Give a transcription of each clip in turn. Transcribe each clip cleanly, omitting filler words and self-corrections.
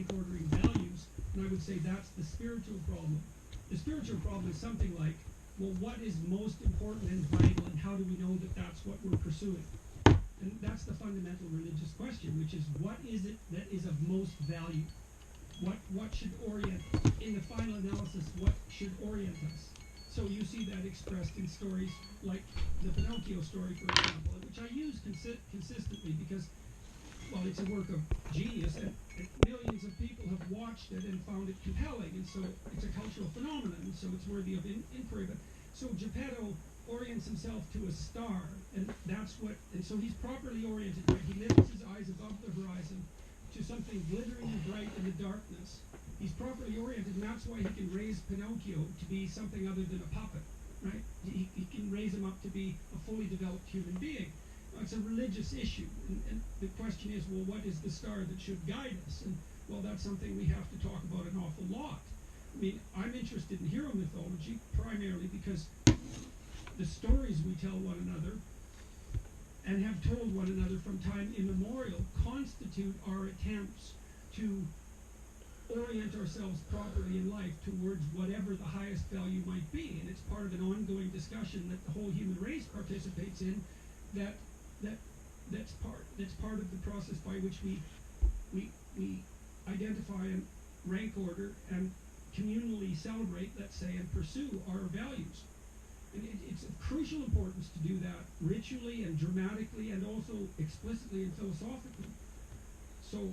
rank ordering values, and I would say that's the spiritual problem. The spiritual problem is something like, well, what is most important and vital, and how do we know that that's what we're pursuing? And that's the fundamental religious question, which is, what is it that is of most value? What should orient, in the final analysis, what should orient us? So you see that expressed in stories like the Pinocchio story, for example, which I use consistently because, well, it's a work of genius, and millions of people have watched it and found it compelling, and so it's a cultural phenomenon, and so it's worthy of inquiry. But so Geppetto orients himself to a star, and so he's properly oriented, right? He lifts his eyes above the horizon to something glittering and bright in the darkness. He's properly oriented, and that's why he can raise Pinocchio to be something other than a puppet, right? He can raise him up to be a fully developed human being. Now, it's a religious issue, and the question is, well, what is the star that should guide us? And, well, that's something we have to talk about an awful lot. I mean, I'm interested in hero mythology primarily because the stories we tell one another and have told one another from time immemorial constitute our attempts to orient ourselves properly in life towards whatever the highest value might be, and it's part of an ongoing discussion that the whole human race participates in. That's part of the process by which we identify and rank order and communally celebrate, let's say, and pursue our values. And it's of crucial importance to do that ritually and dramatically and also explicitly and philosophically. So,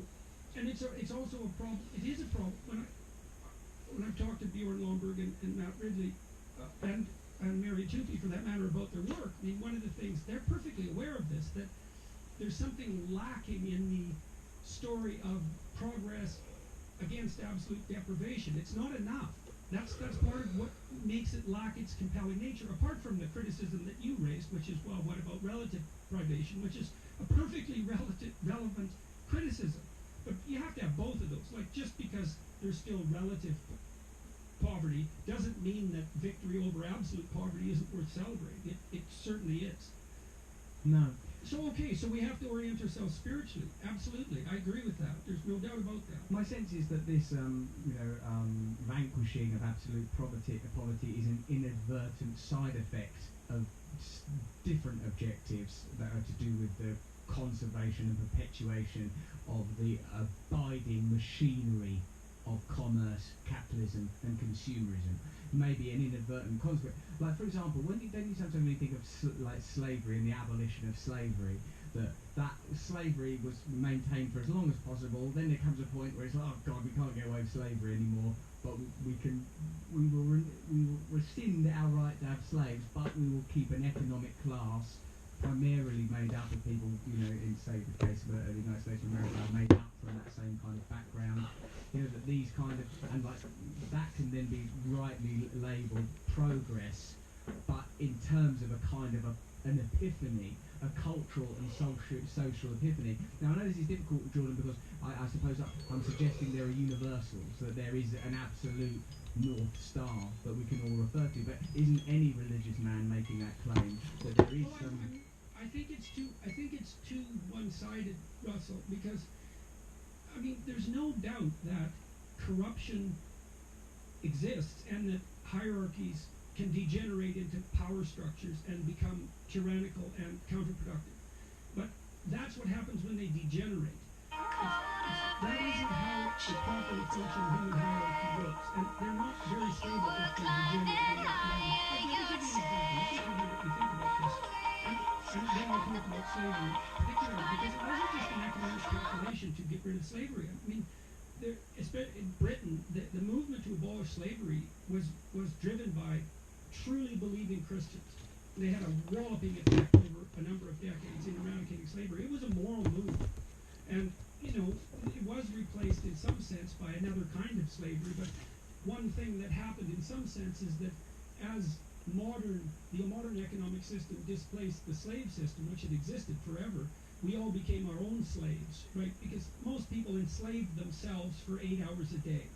and it's also a problem. It is a problem when I've talked to Bjorn Lomberg and Matt Ridley and Mary Tupi, for that matter, about their work. I mean, one of the things, they're perfectly aware of this, that there's something lacking in the story of progress against absolute deprivation. It's not enough. That's part of what makes it lack its compelling nature, apart from the criticism that you raised, which is, well, what about relative privation, which is a perfectly relevant criticism. But you have to have both of those. Like, just because there's still relative poverty doesn't mean that victory over absolute poverty isn't worth celebrating. It certainly is. No. So, okay, so we have to orient ourselves spiritually. Absolutely. I agree with that. There's no doubt about that. My sense is that this, vanquishing of absolute poverty is an inadvertent side effect of different objectives that are to do with the conservation and perpetuation of the abiding machinery of commerce, capitalism, and consumerism. Maybe an inadvertent consequence. Like, for example, when you sometimes think of slavery and the abolition of slavery, that slavery was maintained for as long as possible. Then there comes a point where it's like, oh God, we can't get away with slavery anymore, but we will rescind our right to have slaves, but we will keep an economic class primarily made up of people, in say the case of the United States of America, are made up from that same kind of background. That these kind of, and like that can then be rightly labelled progress, but in terms of a kind of an epiphany, a cultural and social epiphany. Now I know this is difficult, Jordan, because I suppose I'm suggesting there are universals, that there is an absolute North Star that we can all refer to, but isn't any religious man making that claim that there is some? I think it's too one-sided, Russell, because I mean, there's no doubt that corruption exists and that hierarchies can degenerate into power structures and become tyrannical and counterproductive. But that's what happens when they degenerate. That isn't how the properly functioning human hierarchy works, and they're not very stable if they degenerate. Let me give you an example. This is how we think about this. And then I'll talk about slavery, particularly because it wasn't just an economic calculation to get rid of slavery. I mean, in Britain, the movement to abolish slavery was driven by truly believing Christians. They had a walloping effect over a number of decades in eradicating slavery. It was a moral move. And, it was replaced in some sense by another kind of slavery, but one thing that happened in some sense is that as the modern economic system displaced the slave system, which had existed forever, we all became our own slaves, right? Because most people enslaved themselves for 8 hours a day,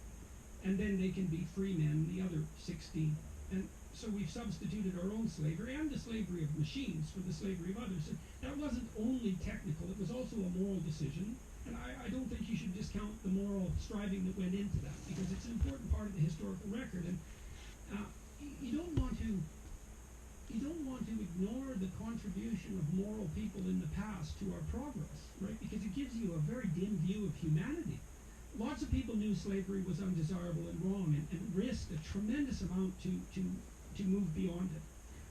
and then they can be free men the other 16. And so we've substituted our own slavery and the slavery of machines for the slavery of others. And that wasn't only technical, it was also a moral decision. And I don't think you should discount the moral striving that went into that, because it's an important part of the historical record. And you don't want to ignore the contribution of moral people in the past to our progress, right? Because it gives you a very dim view of humanity. Lots of people knew slavery was undesirable and wrong, and risked a tremendous amount to move beyond it.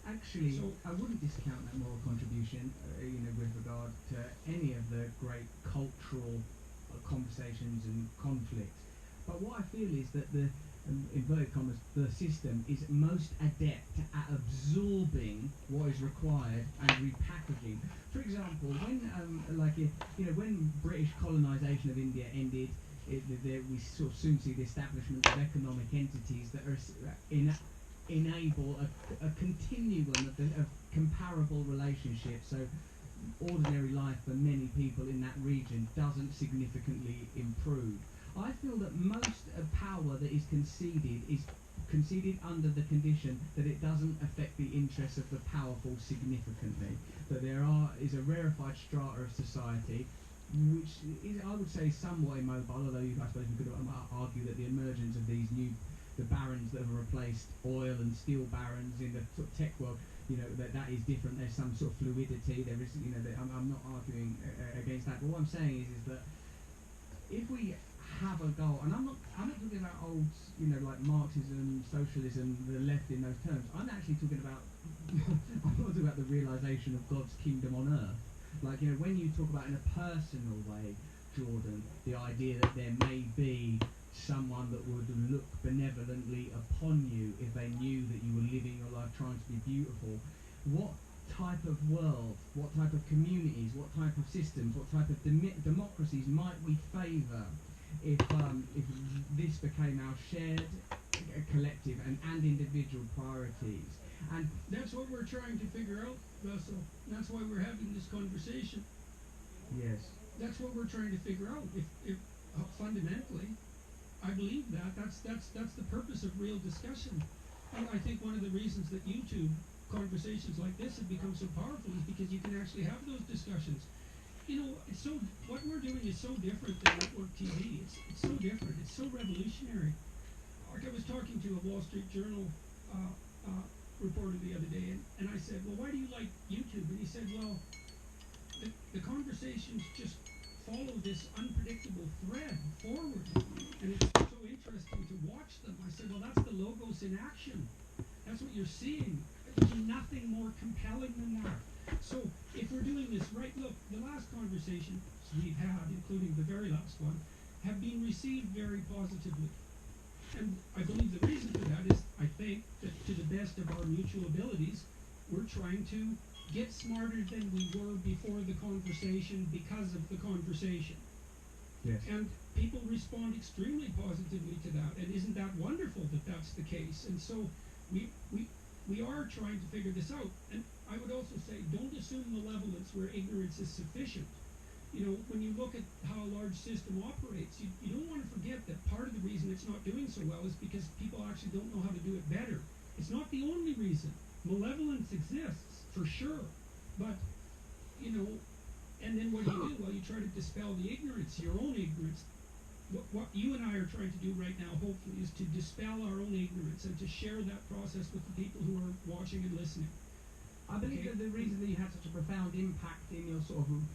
Actually, So, I wouldn't discount that moral contribution, with regard to any of the great cultural conversations and conflicts. But what I feel is that the inverted commas, the system is most adept at absorbing what is required and repackaging. For example, when British colonisation of India ended, we sort of soon see the establishment of economic entities that are enable a continuum of comparable relationships. So ordinary life for many people in that region doesn't significantly improve. I feel that most of power that is conceded under the condition that it doesn't affect the interests of the powerful significantly. That there is a rarefied strata of society which is, I would say, somewhat immobile, although I suppose we could argue that the emergence of the barons that have replaced oil and steel barons in the sort of tech world, that is different. There's some sort of fluidity. There is, I'm not arguing against that. But what I'm saying is that if we have a goal, and I'm not talking about old, like Marxism, socialism, the left in those terms. I'm actually talking about I'm not talking about the realization of God's kingdom on earth. Like, when you talk about in a personal way, Jordan, the idea that there may be someone that would look benevolently upon you if they knew that you were living your life trying to be beautiful. What type of world, what type of communities, what type of systems, what type of democracies might we favour if this became our shared, collective and individual priorities? And that's what we're trying to figure out, Russell. That's why we're having this conversation. Yes. That's what we're trying to figure out. If fundamentally, I believe that's the purpose of real discussion. And I think one of the reasons that YouTube conversations like this have become so powerful is because you can actually have those discussions. What we're doing is so different than network TV. It's so different. It's so revolutionary. Like, I was talking to a Wall Street Journal reporter the other day, and I said, well, why do you like YouTube? And he said, well, the conversations just follow this unpredictable thread forward, and it's so interesting to watch them. I said, well, that's the logos in action. That's what you're seeing. There's nothing more compelling than that. So if we're doing this right, look, the last conversations we've had, including the very last one, have been received very positively. And I believe the reason for that is, I think, that to the best of our mutual abilities, we're trying to get smarter than we were before the conversation because of the conversation. Yes. And people respond extremely positively to that. And isn't that wonderful that that's the case? And so we are trying to figure this out. And I would also say, don't assume malevolence where ignorance is sufficient. When you look at how a large system operates, you don't want to forget that part of the reason it's not doing so well is because people actually don't know how to do it better. It's not the only reason. Malevolence exists, for sure. But, and then what do? Well, you try to dispel the ignorance, your own ignorance. What you and I are trying to do right now, hopefully, is to dispel our own ignorance and to share that process with the people who are watching and listening. I believe that the reason that you had such a profound impact in your sort of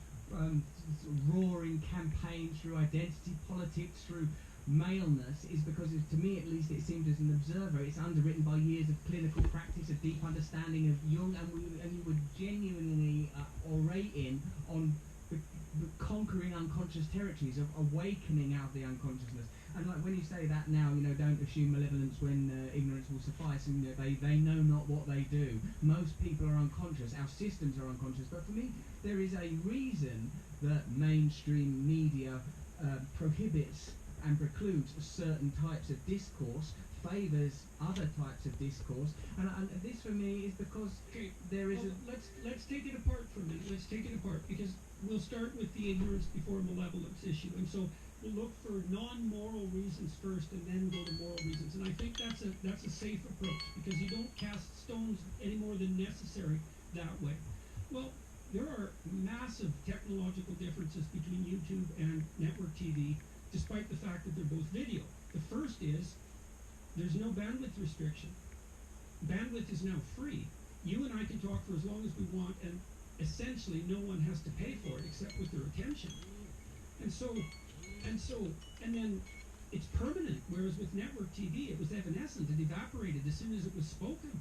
roaring campaign through identity politics, through maleness, is because, to me at least, it seemed as an observer, it's underwritten by years of clinical practice, a deep understanding of Jung, and you were genuinely orating on the conquering unconscious territories, of awakening out of the unconsciousness. And like when you say that now, don't assume malevolence when ignorance will suffice, and they know not what they do. Most people are unconscious, our systems are unconscious, but for me there is a reason that mainstream media prohibits and precludes certain types of discourse, favours other types of discourse, and this for me is because there is let's take it apart for a minute. Let's take it apart, because we'll start with the ignorance before malevolence issue, and so we'll look for non-moral reasons first and then go to moral reasons. And I think that's a safe approach, because you don't cast stones any more than necessary that way. Well, there are massive technological differences between YouTube and network TV despite the fact that they're both video. The first is there's no bandwidth restriction. Bandwidth is now free. You and I can talk for as long as we want, and essentially no one has to pay for it except with their attention. And then it's permanent, whereas with network TV it was evanescent. It evaporated as soon as it was spoken.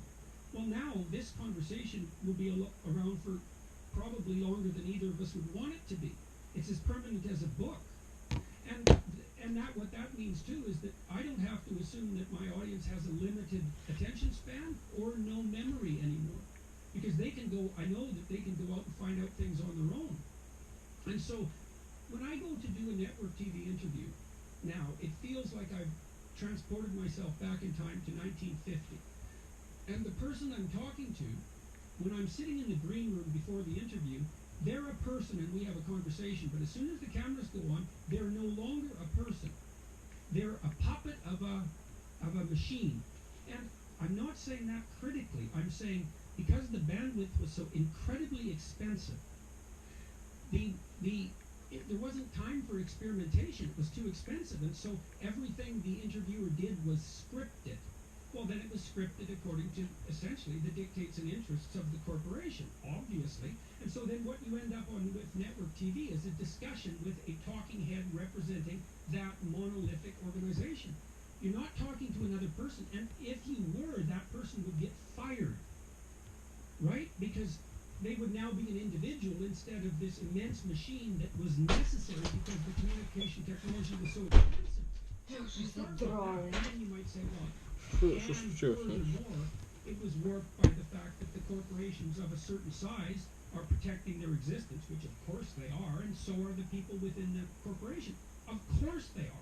Well, now this conversation will be around for probably longer than either of us would want it to be. It's as permanent as a book. And what that means too is that I don't have to assume that my audience has a limited attention span or no memory anymore, because they can go. I know that they can go out and find out things on their own. And so when I go to do a network TV interview now, it feels like I've transported myself back in time to 1950. And the person I'm talking to, when I'm sitting in the green room before the interview, they're a person and we have a conversation, but as soon as the cameras go on, they're no longer a person. They're a puppet of a machine. And I'm not saying that critically. I'm saying because the bandwidth was so incredibly expensive, there wasn't time for experimentation. It was too expensive, and so everything the interviewer did was scripted. Well, then it was scripted according to essentially the dictates and interests of the corporation, obviously. And so then what you end up on with network TV is a discussion with a talking head representing that monolithic organization. You're not talking to another person, and if you were, that person would get fired, right? Because they would now be an individual instead of this immense machine that was necessary because the communication technology was so expensive. You start with that, and then you might say, well, and furthermore, it was warped by the fact that the corporations of a certain size are protecting their existence, which of course they are, and so are the people within the corporation. Of course they are.